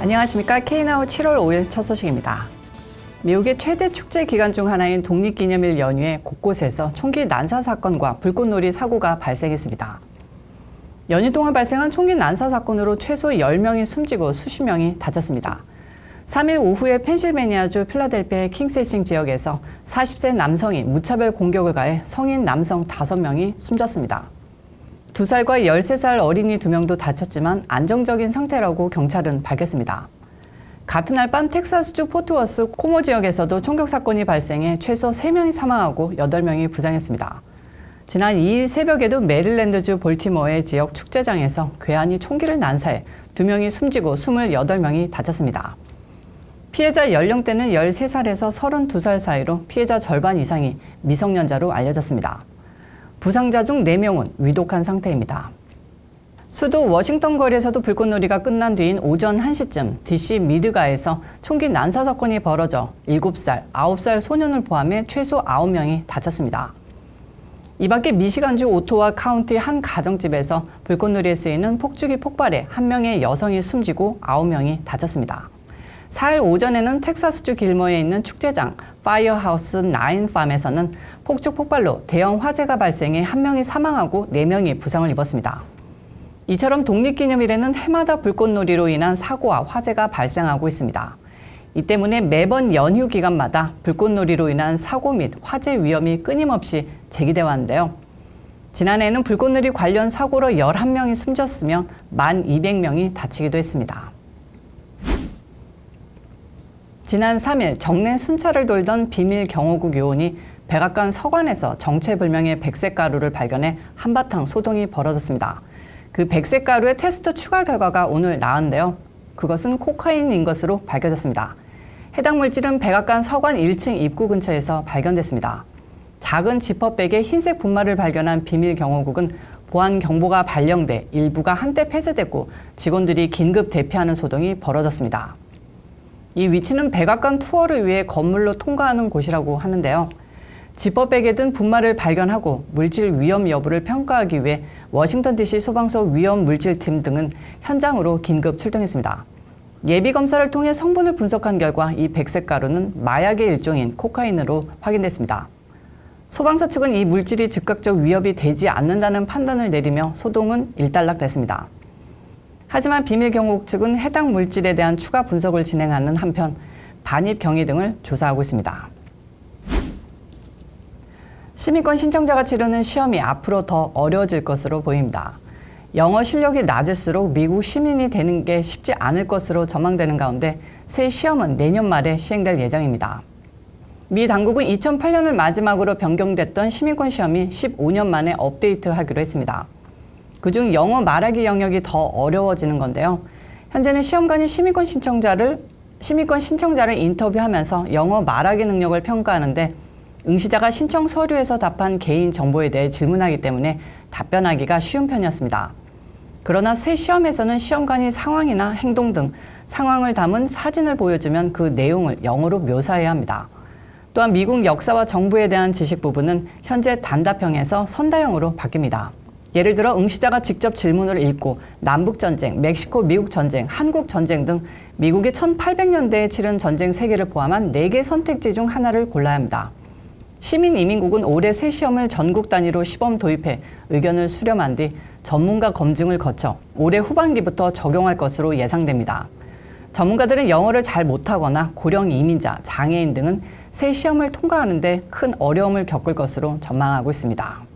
안녕하십니까. K나우 7월 5일 첫 소식입니다. 미국의 최대 축제 기간 중 하나인 독립기념일 연휴에 곳곳에서 총기 난사 사건과 불꽃놀이 사고가 발생했습니다. 연휴 동안 발생한 총기 난사 사건으로 최소 10명이 숨지고 수십 명이 다쳤습니다. 3일 오후에 펜실베니아주 필라델피아의 킹세싱 지역에서 40세 남성이 무차별 공격을 가해 성인 남성 5명이 숨졌습니다. 2살과 13살 어린이 2명도 다쳤지만 안정적인 상태라고 경찰은 밝혔습니다. 같은 날 밤 텍사스주 포트워스 코모 지역에서도 총격 사건이 발생해 최소 3명이 사망하고 8명이 부상했습니다. 지난 2일 새벽에도 메릴랜드주 볼티모어의 지역 축제장에서 괴한이 총기를 난사해 2명이 숨지고 28명이 다쳤습니다. 피해자 연령대는 13살에서 32살 사이로 피해자 절반 이상이 미성년자로 알려졌습니다. 부상자 중 4명은 위독한 상태입니다. 수도 워싱턴 거리에서도 불꽃놀이가 끝난 뒤인 오전 1시쯤 DC 미드가에서 총기 난사 사건이 벌어져 7살, 9살 소년을 포함해 최소 9명이 다쳤습니다. 이 밖에 미시간주 오토와 카운티 한 가정집에서 불꽃놀이에 쓰이는 폭죽이 폭발해 1명의 여성이 숨지고 9명이 다쳤습니다. 4일 오전에는 텍사스주 길머에 있는 축제장 파이어하우스 9팜에서는 폭죽 폭발로 대형 화재가 발생해 1명이 사망하고 4명이 부상을 입었습니다. 이처럼 독립기념일에는 해마다 불꽃놀이로 인한 사고와 화재가 발생하고 있습니다. 이 때문에 매번 연휴 기간마다 불꽃놀이로 인한 사고 및 화재 위험이 끊임없이 제기되어 왔는데요. 지난해에는 불꽃놀이 관련 사고로 11명이 숨졌으며 1,200명이 다치기도 했습니다. 지난 3일 정내 순찰을 돌던 비밀 경호국 요원이 백악관 서관에서 정체불명의 백색 가루를 발견해 한바탕 소동이 벌어졌습니다. 그 백색 가루의 테스트 추가 결과가 오늘 나왔는데요. 그것은 코카인인 것으로 밝혀졌습니다. 해당 물질은 백악관 서관 1층 입구 근처에서 발견됐습니다. 작은 지퍼백에 흰색 분말을 발견한 비밀 경호국은 보안 경보가 발령돼 일부가 한때 폐쇄됐고 직원들이 긴급 대피하는 소동이 벌어졌습니다. 이 위치는 백악관 투어를 위해 건물로 통과하는 곳이라고 하는데요. 지퍼백에 든 분말을 발견하고 물질 위험 여부를 평가하기 위해 워싱턴 DC 소방서 위험 물질팀 등은 현장으로 긴급 출동했습니다. 예비 검사를 통해 성분을 분석한 결과 이 백색 가루는 마약의 일종인 코카인으로 확인됐습니다. 소방서 측은 이 물질이 즉각적 위협이 되지 않는다는 판단을 내리며 소동은 일단락됐습니다. 하지만 비밀경호국 측은 해당 물질에 대한 추가 분석을 진행하는 한편 반입 경위 등을 조사하고 있습니다. 시민권 신청자가 치르는 시험이 앞으로 더 어려워질 것으로 보입니다. 영어 실력이 낮을수록 미국 시민이 되는 게 쉽지 않을 것으로 전망되는 가운데 새 시험은 내년 말에 시행될 예정입니다. 미 당국은 2008년을 마지막으로 변경됐던 시민권 시험이 15년 만에 업데이트하기로 했습니다. 그중 영어 말하기 영역이 더 어려워지는 건데요. 현재는 시험관이 시민권 신청자를 인터뷰하면서 영어 말하기 능력을 평가하는데 응시자가 신청 서류에서 답한 개인 정보에 대해 질문하기 때문에 답변하기가 쉬운 편이었습니다. 그러나 새 시험에서는 시험관이 상황이나 행동 등 상황을 담은 사진을 보여주면 그 내용을 영어로 묘사해야 합니다. 또한 미국 역사와 정부에 대한 지식 부분은 현재 단답형에서 선다형으로 바뀝니다. 예를 들어 응시자가 직접 질문을 읽고 남북전쟁, 멕시코 미국 전쟁, 한국 전쟁 등 미국이 1800년대에 치른 전쟁 3개를 포함한 4개 선택지 중 하나를 골라야 합니다. 시민이민국은 올해 새 시험을 전국 단위로 시범 도입해 의견을 수렴한 뒤 전문가 검증을 거쳐 올해 후반기부터 적용할 것으로 예상됩니다. 전문가들은 영어를 잘 못하거나 고령 이민자, 장애인 등은 새 시험을 통과하는 데 큰 어려움을 겪을 것으로 전망하고 있습니다.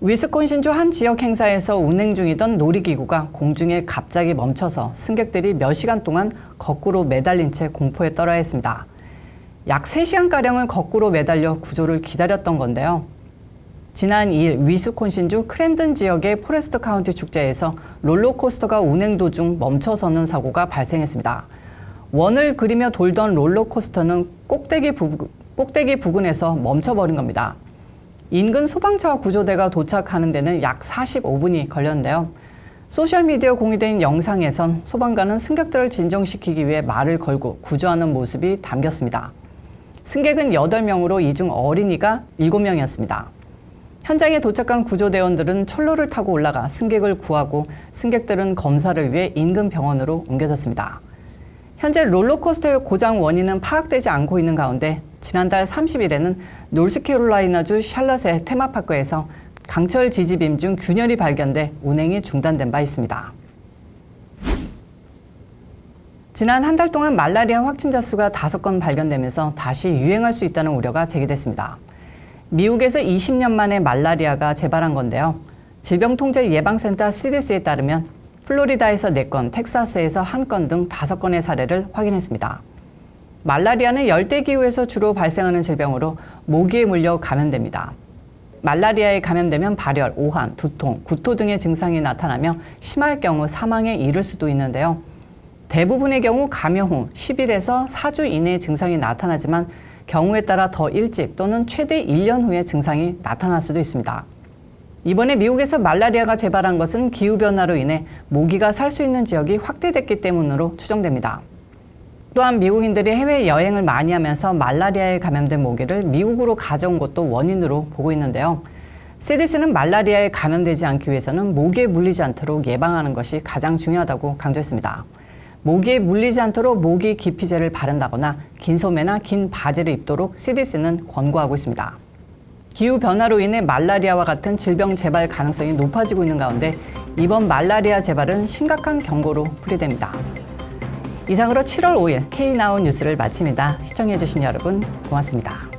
위스콘신주 한 지역 행사에서 운행 중이던 놀이기구가 공중에 갑자기 멈춰서 승객들이 몇 시간 동안 거꾸로 매달린 채 공포에 떨어야 했습니다. 약 3시간가량을 거꾸로 매달려 구조를 기다렸던 건데요. 지난 2일 위스콘신주 크랜든 지역의 포레스트 카운티 축제에서 롤러코스터가 운행 도중 멈춰서는 사고가 발생했습니다. 원을 그리며 돌던 롤러코스터는 꼭대기 부근에서 멈춰버린 겁니다. 인근 소방차와 구조대가 도착하는 데는 약 45분이 걸렸는데요. 소셜미디어 공유된 영상에선 소방관은 승객들을 진정시키기 위해 말을 걸고 구조하는 모습이 담겼습니다. 승객은 8명으로 이 중 어린이가 7명이었습니다. 현장에 도착한 구조대원들은 철로를 타고 올라가 승객을 구하고 승객들은 검사를 위해 인근 병원으로 옮겨졌습니다. 현재 롤러코스터의 고장 원인은 파악되지 않고 있는 가운데 지난달 30일에는 노스캐롤라이나주 샬럿의 테마파크에서 강철 지지빔 중 균열이 발견돼 운행이 중단된 바 있습니다. 지난 한 달 동안 말라리아 확진자 수가 5건 발견되면서 다시 유행할 수 있다는 우려가 제기됐습니다. 미국에서 20년 만에 말라리아가 재발한 건데요. 질병통제예방센터 CDC에 따르면 플로리다에서 4건, 텍사스에서 1건 등 5건의 사례를 확인했습니다. 말라리아는 열대기후에서 주로 발생하는 질병으로 모기에 물려 감염됩니다. 말라리아에 감염되면 발열, 오한, 두통, 구토 등의 증상이 나타나며 심할 경우 사망에 이를 수도 있는데요. 대부분의 경우 감염 후 10일에서 4주 이내에 증상이 나타나지만 경우에 따라 더 일찍 또는 최대 1년 후에 증상이 나타날 수도 있습니다. 이번에 미국에서 말라리아가 재발한 것은 기후변화로 인해 모기가 살 수 있는 지역이 확대됐기 때문으로 추정됩니다. 또한 미국인들이 해외여행을 많이 하면서 말라리아에 감염된 모기를 미국으로 가져온 것도 원인으로 보고 있는데요. CDC는 말라리아에 감염되지 않기 위해서는 모기에 물리지 않도록 예방하는 것이 가장 중요하다고 강조했습니다. 모기에 물리지 않도록 모기 기피제를 바른다거나 긴 소매나 긴 바지를 입도록 CDC는 권고하고 있습니다. 기후변화로 인해 말라리아와 같은 질병 재발 가능성이 높아지고 있는 가운데 이번 말라리아 재발은 심각한 경고로 풀이됩니다. 이상으로 7월 5일 K나우 뉴스를 마칩니다. 시청해주신 여러분 고맙습니다.